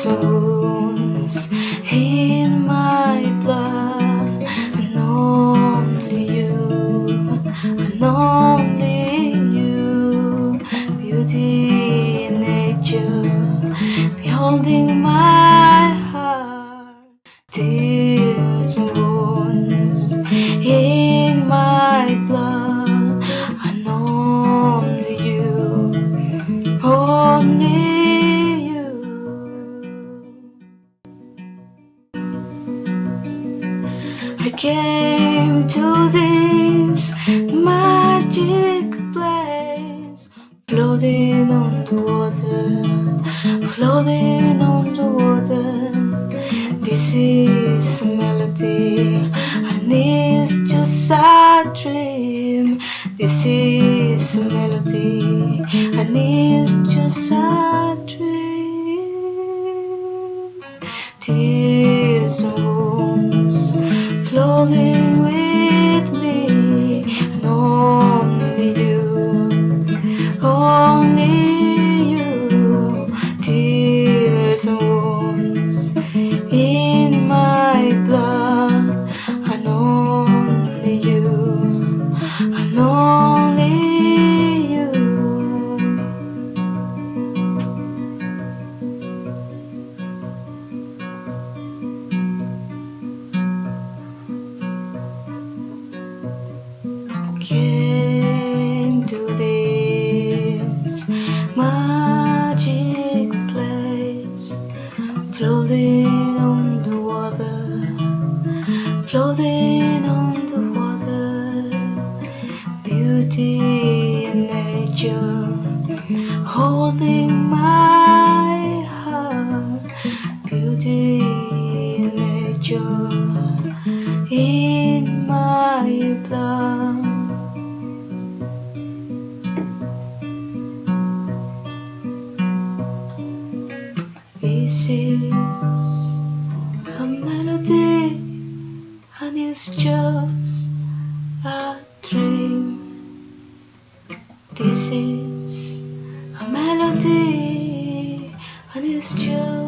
Tears and wounds in my blood, and only you, and only you, beauty in nature, beholding my heart. Tears and wounds in my blood, and only you, only you. I came to this magic place, floating on the water, floating on the water. This is a melody, and it's just a dream. This is a melody, and it's just a dream. Tears and wounds floating with me, and only you, only you. Tears and wounds in my blood, and only you, and only you. Came to this magic place, floating on the water, floating on the water, beauty in nature, holding my heart, beauty in nature, in my blood. This is a melody, and it's just a dream. This is a melody, and it's just